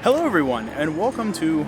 Hello everyone, and welcome to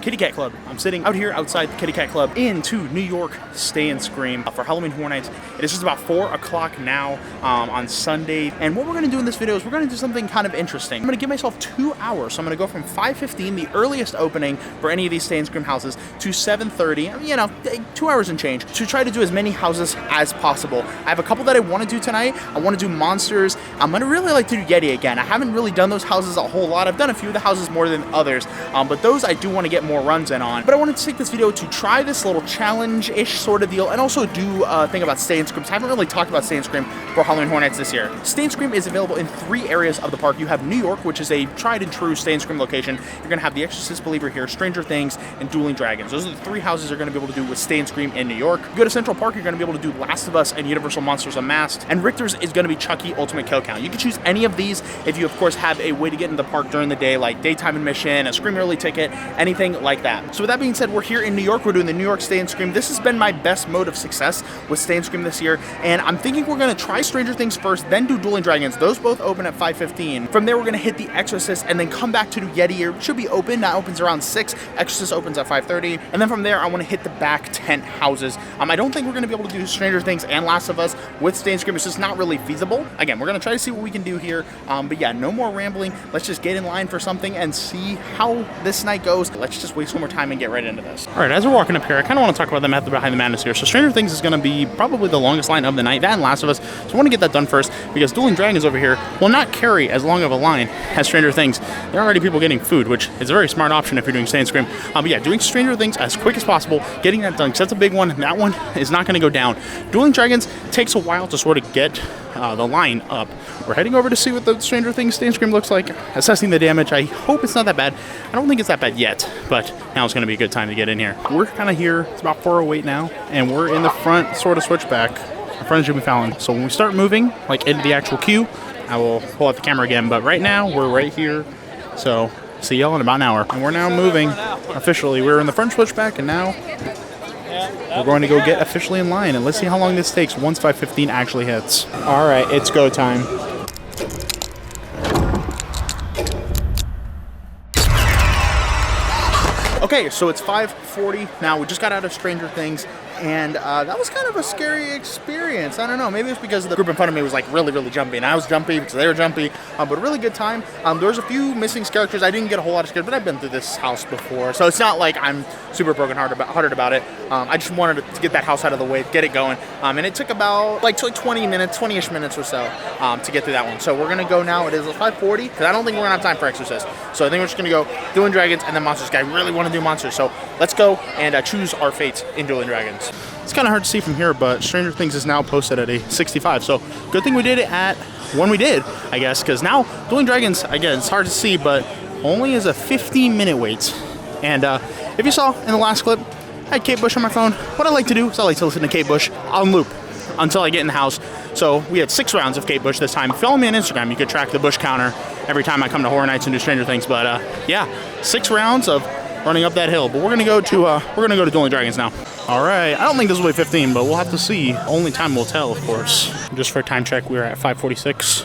Kitty Cat Club. I'm sitting out here outside the Kitty Cat Club into New York Stay and Scream for Halloween Horror Nights. It is just about 4 o'clock now on Sunday, and what we're going to do in this video is we're going to do something kind of interesting. I'm going to give myself 2 hours, so I'm going to go from 5:15, the earliest opening for any of these Stay and Scream houses, to 7:30, you know, 2 hours and change, to try to do as many houses as possible. I have a couple that I want to do tonight. I want to do Monsters. I'm going to really like to do Yeti again. I haven't really done those houses a whole lot. I've done a few of the houses more than others, but those I do want to get more runs in on. But I wanted to take this video to try this little challenge-ish sort of deal, and also do a thing about Stay and Scream. I haven't really talked about Stay and Scream for Halloween Horror Nights this year. Stay and Scream is available in 3 areas of the park. You have New York, which is a tried and true Stay and Scream location. You're gonna have The Exorcist Believer here, Stranger Things, and Dueling Dragons. Those are the 3 houses you're gonna be able to do with Stay and Scream in New York. You go to Central Park, you're gonna be able to do Last of Us and Universal Monsters Unmasked, and Richter's is gonna be Chucky Ultimate Kill Count. You can choose any of these if you, of course, have a way to get into the park during the day, like daytime admission, a Scream Early ticket, anything like that. So with that being said, we're here in New York. We're doing the New York Stay and Scream. This has been my best mode of success with Stay and Scream this year, and I'm thinking we're gonna try Stranger Things first, then do Dueling Dragons. Those both open at 5:15. From there, we're gonna hit The Exorcist, and then come back to do Yeti. It should be open. That opens around 6. Exorcist opens at 5:30, and then from there, I want to hit the back tent houses. I don't think we're gonna be able to do Stranger Things and Last of Us with Stay and Scream. It's just not really feasible. Again, we're gonna try to see what we can do here. But yeah, no more rambling. Let's just get in line for something and see how this night goes. Let's just waste one more time and get right into this. All right, as we're walking up here, I kind of want to talk about the method behind the madness here. So Stranger Things is going to be probably the longest line of the night, that and Last of Us. So I want to get that done first, because Dueling Dragons over here will not carry as long of a line as Stranger Things. There are already people getting food, which is a very smart option if you're doing Stay and Scream. But yeah, doing Stranger Things as quick as possible, getting that done, because that's a big one. That one is not going to go down. Dueling Dragons takes a while to sort of get the line up. We're heading over to see what the Stranger Things Stay and Scream looks like, assessing the damage. I hope it's not that bad. I don't think it's that bad yet, but now it's going to be a good time to get in here. We're kind of here. It's about 4:08 now, and we're in the front sort of switchback in front of Jimmy Fallon. So when we start moving, like into the actual queue, I will pull out the camera again. But right now, we're right here. So see y'all in about an hour. And we're now moving officially. We're in the front switchback, and now we're going to go get officially in line, and let's see how long this takes once 5:15 actually hits. All right, it's go time. Okay, so it's 5:40 now. We just got out of Stranger Things, and that was kind of a scary experience. I don't know, maybe it's because the group in front of me was like really jumpy, and I was jumpy because they were jumpy, but a really good time. There was a few missing characters. I didn't get a whole lot of scared, but I've been through this house before, so it's not like I'm super broken-hearted about it. I just wanted to get that house out of the way, get it going, and it took about like 20 minutes, 20-ish minutes or so to get through that one. So we're gonna go now. It is 5:40, because I don't think we're gonna have time for Exorcist. So I think we're just gonna go Dueling Dragons and then Monsters. I really want to do Monsters, so let's go and choose our fate in Dueling Dragons. It's kind of hard to see from here, but Stranger Things is now posted at a 65, so good thing we did it at when we did, I guess, because now Dueling Dragons, again, it's hard to see, but only is a 15-minute wait. And if you saw in the last clip, I had Kate Bush on my phone. What I like to do is I like to listen to Kate Bush on loop until I get in the house. So we had 6 rounds of Kate Bush this time. Follow me on Instagram. You could track the Bush counter every time I come to Horror Nights and do Stranger Things. But yeah, 6 rounds of running up that hill. But we're gonna go to Dueling Dragons now. All right, I don't think this will be 15, but we'll have to see. Only time will tell, of course. Just for a time check, we're at 5:46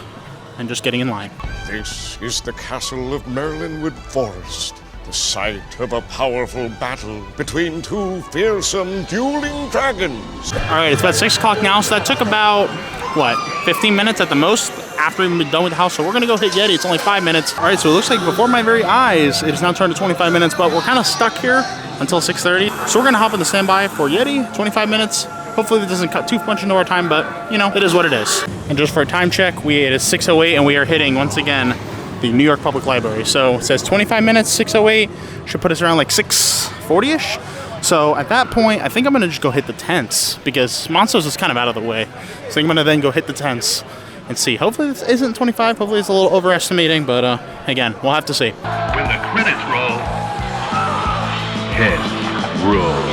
and just getting in line. This is the castle of Merlinwood Forest, the site of a powerful battle between 2 fearsome dueling dragons. All right, it's about 6 o'clock now, so that took about, what, 15 minutes at the most after we've been done with the house. So we're gonna go hit Yeti. It's only 5 minutes. All right, so it looks like before my very eyes, it has now turned to 25 minutes, but we're kind of stuck here until 6:30. So we're gonna hop on the standby for Yeti, 25 minutes. Hopefully it doesn't cut too much into our time, but you know, it is what it is. And just for a time check, it is 6:08, and we are hitting, once again, the New York Public Library. So it says 25 minutes, 6:08, should put us around like 6:40-ish. So at that point, I think I'm gonna just go hit the tents, because Monsters is kind of out of the way. So I'm gonna then go hit the tents and see. Hopefully this isn't 25, hopefully it's a little overestimating, but again, we'll have to see. When the credits roll, heads roll.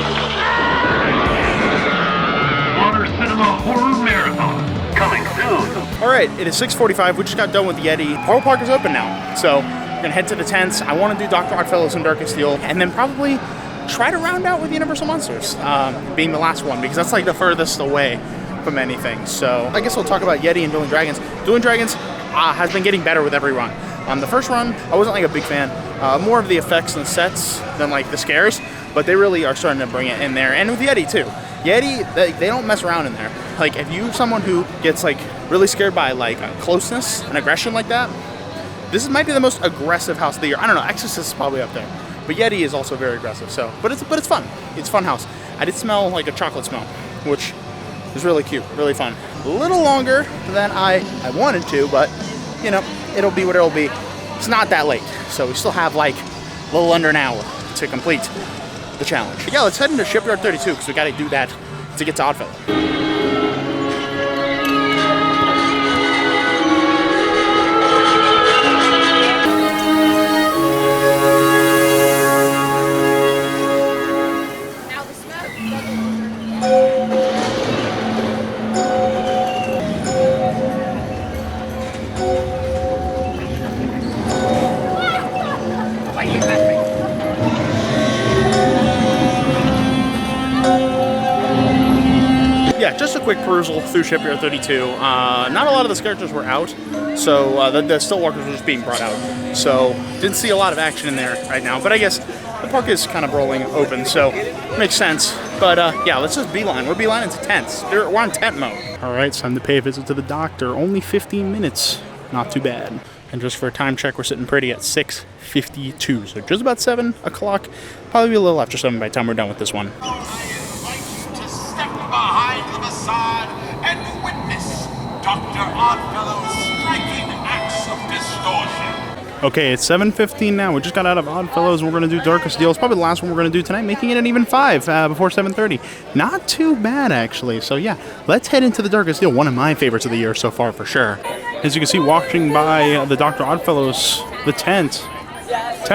Honor Cinema Horror Marathon, coming soon. All right, it is 6:45. We just got done with Yeti. Horror Park is open now, so we're gonna head to the tents. I want to do Dr. Oddfellows and Darkest Steel, and then probably try to round out with Universal Monsters, being the last one, because that's like the furthest away from anything. So I guess we'll talk about Yeti and Dueling Dragons. Dueling Dragons has been getting better with every run. The first run, I wasn't like a big fan, more of the effects and sets than like the scares, but they really are starting to bring it in there. And with Yeti too. Yeti, they don't mess around in there. Like if you're someone who gets like really scared by like closeness and aggression like that, this might be the most aggressive house of the year. I don't know, Exorcist is probably up there, but Yeti is also very aggressive. So, but it's fun. It's a fun house. I did smell like a chocolate smell, which is really cute, really fun. A little longer than I wanted to, but you know, it'll be what it'll be. It's not that late, so we still have like a little under an hour to complete the challenge. But yeah, let's head into Shipyard 32 because we got to do that to get to Oddfellow. Yeah, just a quick perusal through Shipyard 32. Not a lot of the characters were out, so the Stillwalkers were just being brought out. So didn't see a lot of action in there right now, but I guess the park is kind of rolling open, so makes sense. But yeah, let's just beeline. We're beelining to tents. We're on tent mode. All right, it's time to pay a visit to the doctor. Only 15 minutes, not too bad. And just for a time check, we're sitting pretty at 6:52, so just about 7 o'clock. Probably be a little after 7 by the time we're done with this one. Behind the facade and witness Dr. Oddfellow's striking acts of distortion. Okay, it's 7:15 now. We just got out of Oddfellows, and we're going to do Darkest Deal. It's probably the last one we're going to do tonight, making it an even 5 before 7:30. Not too bad, actually. So yeah, let's head into the Darkest Deal. One of my favorites of the year so far, for sure. As you can see, walking by the Dr. Oddfellows, the tent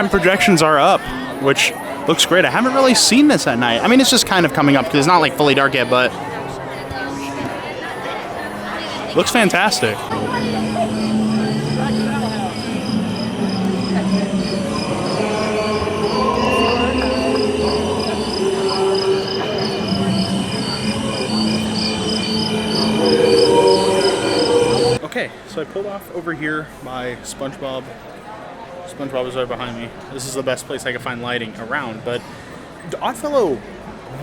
projections are up, which looks great. I haven't really seen this at night. I mean, it's just kind of coming up because it's not like fully dark yet, but looks fantastic. Okay, so I pulled off over here by SpongeBob. SpongeBob is right behind me. This is the best place I could find lighting around, but Oddfellow,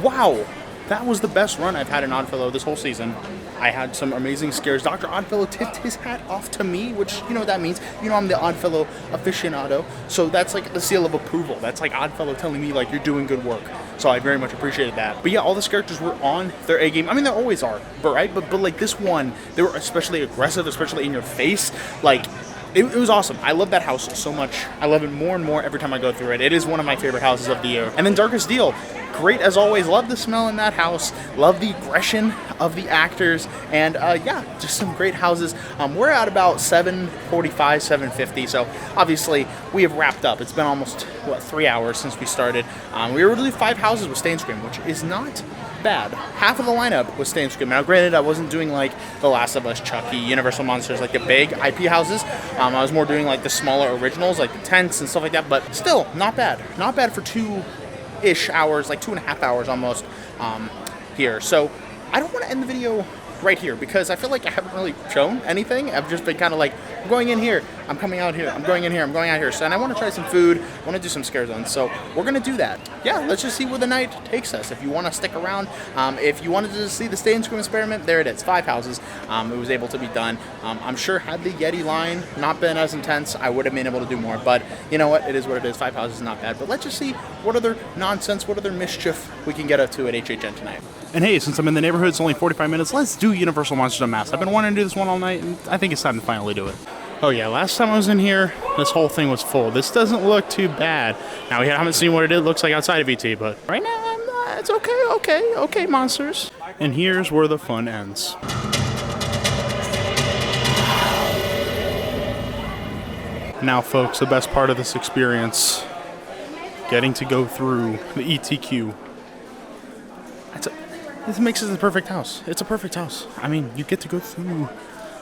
wow, that was the best run I've had in Oddfellow this whole season. I had some amazing scares. Dr. Oddfellow tipped his hat off to me, which, you know what that means. You know, I'm the Oddfellow aficionado, so that's like the seal of approval. That's like Oddfellow telling me, like, you're doing good work. So I very much appreciated that. But yeah, all the characters were on their A game. I mean, they always are, but right? But like this one, they were especially aggressive, especially in your face. Like, it was awesome. I love that house so much. I love it more and more every time I go through it. It is one of my favorite houses of the year. And then Darkest Deal, great as always. Love the smell in that house. Love the aggression of the actors. And yeah, just some great houses. We're at about 7:45, 7:50. So obviously we have wrapped up. It's been almost, what, 3 hours since we started. We were able to do 5 houses with Stay and Scream, which is not bad. Half of the lineup was Stay and Scream. Now granted, I wasn't doing like The Last of Us, Chucky, Universal Monsters, like the big IP houses. I was more doing like the smaller originals, like the tents and stuff like that, but still not bad. Not bad for 2-ish hours, like 2.5 hours almost here. So I don't want to end the video right here because I feel like I haven't really shown anything. I've just been kind of like, I'm going in here, I'm coming out here, I'm going in here, I'm going out here. So, and I want to try some food, I want to do some scare zones. So we're going to do that. Yeah, let's just see where the night takes us. If you want to stick around, if you wanted to see the Stay and Scream experiment, there it is, 5 houses. It was able to be done. I'm sure had the Yeti line not been as intense, I would have been able to do more. But you know what? It is what it is. 5 houses is not bad. But let's just see what other nonsense, what other mischief we can get up to at HHN tonight. And hey, since I'm in the neighborhood, it's only 45 minutes, let's do Universal Monsters Unmasked. I've been wanting to do this one all night, and I think it's time to finally do it. Oh yeah, last time I was in here, this whole thing was full. This doesn't look too bad. Now, we haven't seen what it looks like outside of ET, but right now, it's okay, monsters. And here's where the fun ends. Now, folks, the best part of this experience, getting to go through the ETQ. This makes it the perfect house. It's a perfect house. I mean, you get to go through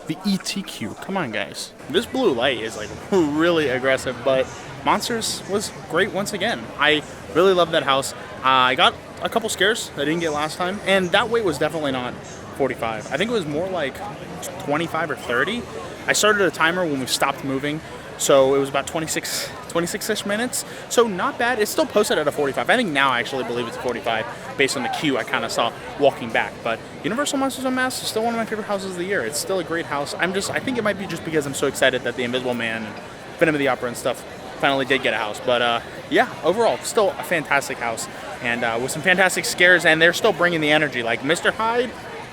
the ETQ. Come on, guys. This blue light is like really aggressive, but Monsters was great once again. I really love that house. I got a couple scares I didn't get last time, and that wait was definitely not 45. I think it was more like 25 or 30. I started a timer when we stopped moving, So it was about 26-ish minutes. So not bad. It's still posted at a 45. I think now I actually believe it's a 45 based on the queue I kind of saw walking back. But Universal Monsters Unmasked is still one of my favorite houses of the year. It's still a great house. I think it might be just because I'm so excited that the Invisible Man and Phantom of the Opera and stuff finally did get a house. But yeah, overall, still a fantastic house. And with some fantastic scares, and they're still bringing the energy. Like Mr. Hyde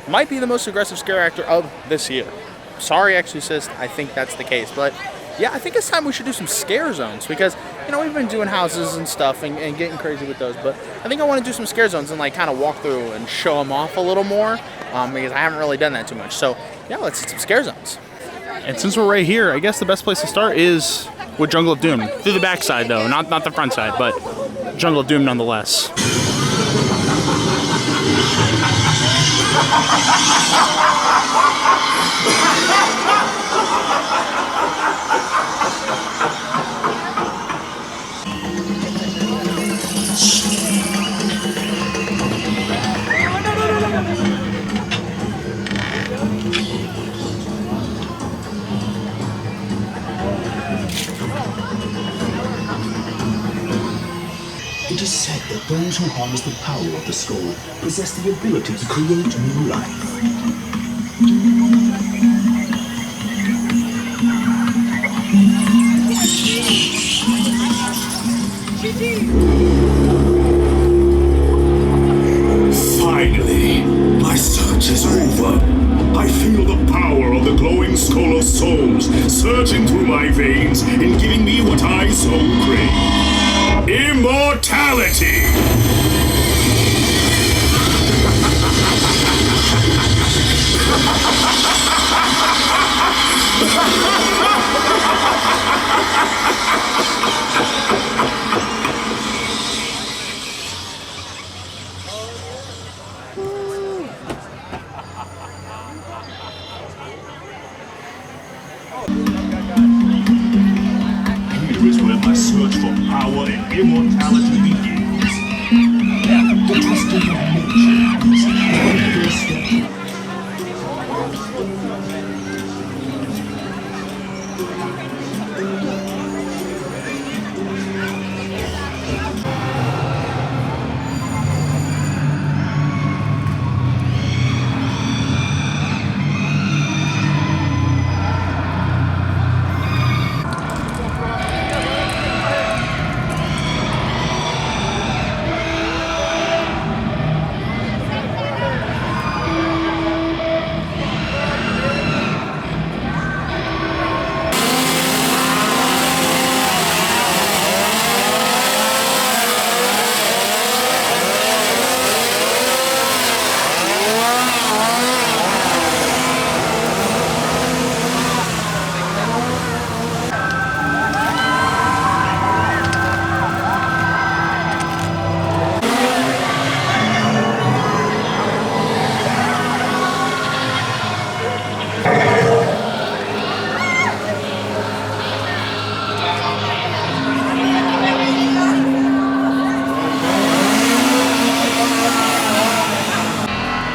might be the most aggressive scare actor of this year. Sorry, Exorcist, I think that's the case. But yeah, I think it's time we should do some scare zones because, you know, we've been doing houses and stuff and getting crazy with those. But I think I want to do some scare zones and like kind of walk through and show them off a little more because I haven't really done that too much. So yeah, let's hit some scare zones. And since we're right here, I guess the best place to start is with Jungle of Doom. Through the back side though, not the front side, but Jungle of Doom nonetheless. It is said that those who harness the power of the skull possess the ability to create new life. Finally, my search is over. I feel the power of the glowing skull of souls surging through my veins and giving me what I so crave. Immortality! Here is where my search for power and immortality begins. The trusting of nature is the first step.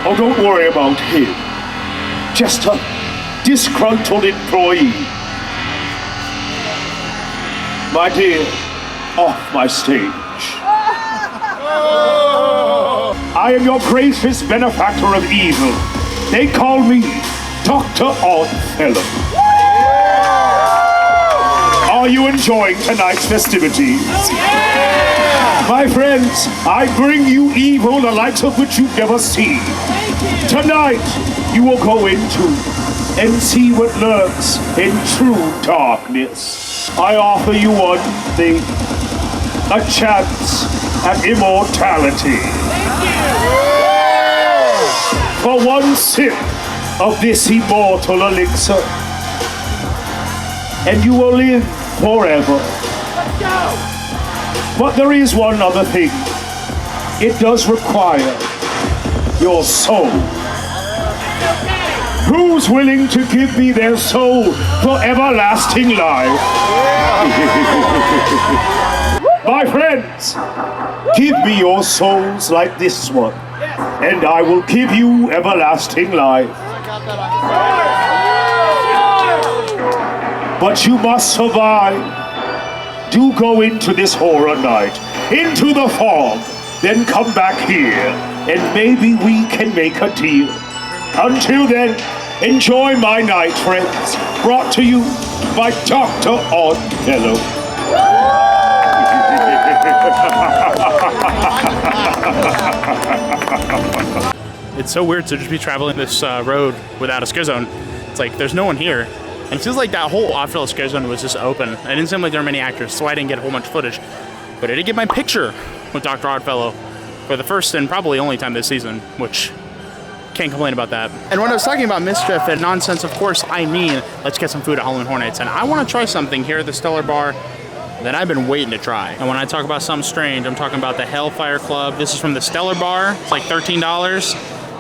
Oh, don't worry about him. Just a disgruntled employee. My dear, off my stage. I am your gracious benefactor of evil. They call me Dr. Oddfellow. Are you enjoying tonight's festivities? My friends, I bring you evil the likes of which you've never seen. Tonight, you will go into and see what lurks in true darkness. I offer you one thing, a chance at immortality. For one sip of this immortal elixir, and you will live forever. But there is one other thing. It does require your soul. Who's willing to give me their soul for everlasting life? My friends, give me your souls like this one, and I will give you everlasting life. but you must survive. Do go into this horror night, into the fog, then come back here, and maybe we can make a deal. Until then, enjoy my night, friends, brought to you by Dr. Oddfellow. It's so weird to just be traveling this road without a scare zone. It's like there's no one here. And it feels like that whole Oddfellow scare zone was just open. It didn't seem like there were many actors, so I didn't get a whole bunch of footage. But I did get my picture with Dr. Oddfellow for the first and probably only time this season, which can't complain about that. And when I was talking about mischief and nonsense, of course, I mean, let's get some food at Halloween Horror Nights. And I want to try something here at the Stellar Bar that I've been waiting to try. And when I talk about something strange, I'm talking about the Hellfire Club. This is from the Stellar Bar. It's like $13.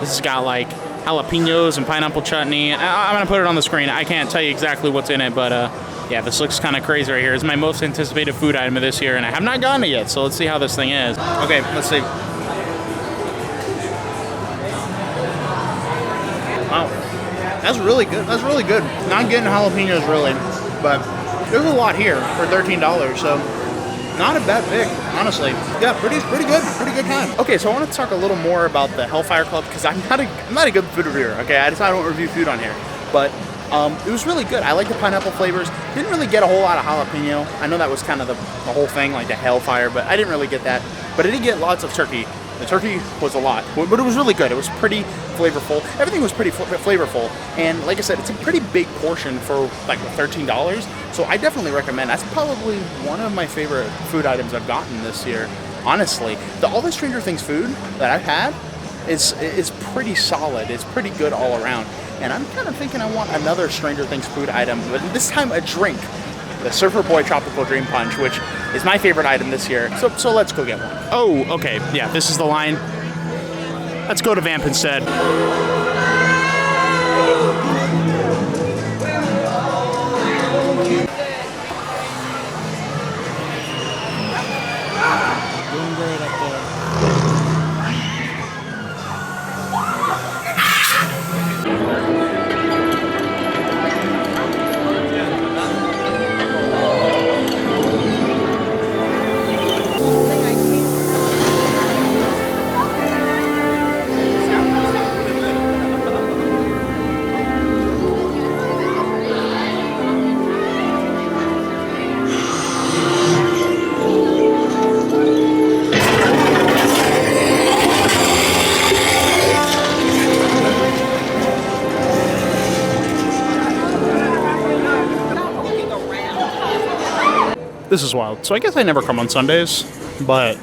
This has got like jalapenos and pineapple chutney. I'm gonna put it on the screen. I can't tell you exactly what's in it, but yeah, this looks kind of crazy right here. It's my most anticipated food item of this year, and I have not gotten it yet, so let's see how this thing is. Okay, let's see. Wow, that's really good. That's really good. Not getting jalapenos really, but there's a lot here for $13, so not a bad pick, honestly. Yeah, pretty good time. Okay, so I want to talk a little more about the Hellfire Club because I'm not a good food reviewer. Okay, I don't review food on here, but it was really good. I like the pineapple flavors. Didn't really get a whole lot of jalapeno. I know that was kind of the whole thing, like the Hellfire, but I didn't really get that. But I did get lots of turkey. The turkey was a lot, but it was really good. It was pretty flavorful. Everything was pretty flavorful, and like I said, it's a pretty big portion for like $13. So I definitely recommend. That's probably one of my favorite food items I've gotten this year. Honestly, all the Stranger Things food that I've had is pretty solid. It's pretty good all around. And I'm kind of thinking I want another Stranger Things food item, but this time a drink. The Surfer Boy Tropical Dream Punch, which is my favorite item this year. So let's go get one. Oh, okay. Yeah, this is the line. Let's go to Vamp instead. Doing great up there. This is wild. So I guess I never come on Sundays, but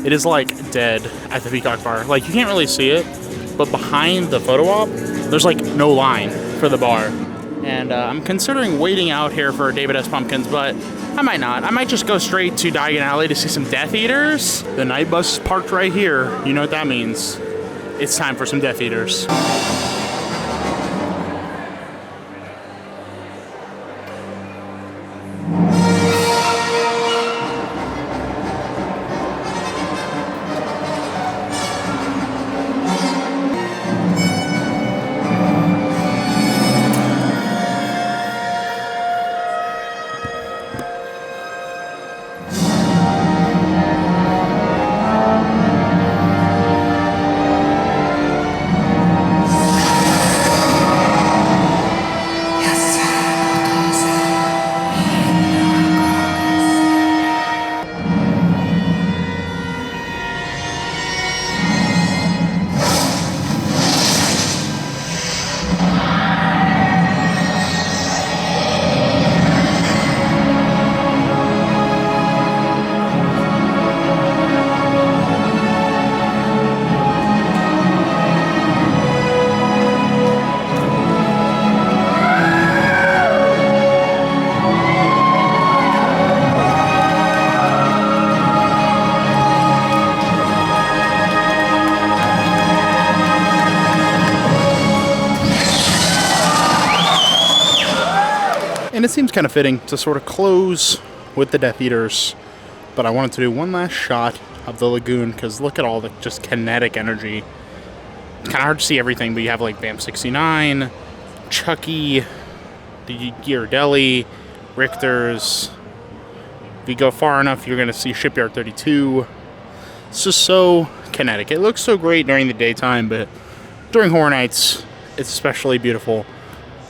it is like dead at the Peacock Bar. Like you can't really see it, but behind the photo op, there's like no line for the bar. And I'm considering waiting out here for David S. Pumpkins, but I might not. I might just go straight to Diagon Alley to see some Death Eaters. The night bus is parked right here. You know what that means. It's time for some Death Eaters. And it seems kind of fitting to sort of close with the Death Eaters, but I wanted to do one last shot of the lagoon because look at all the just kinetic energy. It's kind of hard to see everything, but you have like Vamp 69, Chucky, the Ghirardelli, Richter's. If you go far enough, you're going to see Shipyard 32. It's just so kinetic. It looks so great during the daytime, but during Horror Nights, it's especially beautiful.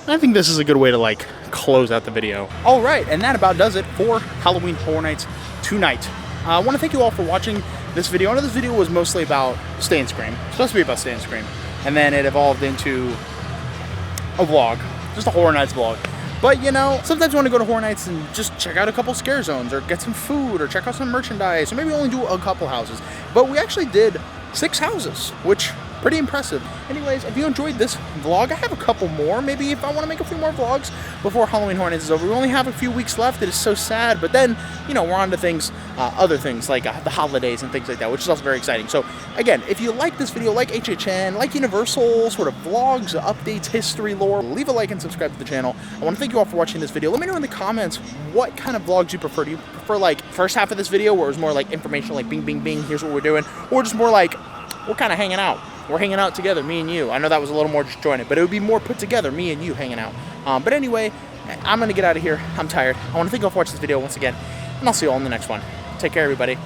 And I think this is a good way to like close out the video. All right, and that about does it for Halloween Horror Nights tonight. I want to thank you all for watching this video. I know this video was mostly about Stay and Scream. It's supposed to be about Stay and Scream. And then it evolved into a vlog, just a Horror Nights vlog. But you know, sometimes you want to go to Horror Nights and just check out a couple scare zones or get some food or check out some merchandise or maybe only do a couple houses. But we actually did 6 houses, which pretty impressive. Anyways, if you enjoyed this vlog, I have a couple more. Maybe if I want to make a few more vlogs before Halloween Horror Nights is over. We only have a few weeks left. It is so sad. But then, you know, we're on to things, other things like the holidays and things like that, which is also very exciting. So again, if you like this video, like HHN, like Universal sort of vlogs, updates, history, lore, leave a like and subscribe to the channel. I want to thank you all for watching this video. Let me know in the comments what kind of vlogs you prefer. Do you prefer like first half of this video where it was more like informational, like bing, bing, bing, here's what we're doing, or just more like we're kind of hanging out. We're hanging out together, me and you. I know that was a little more disjointed, but it would be more put together, me and you hanging out. But anyway, I'm going to get out of here. I'm tired. I want to thank you all for watching this video once again, and I'll see you all in the next one. Take care, everybody.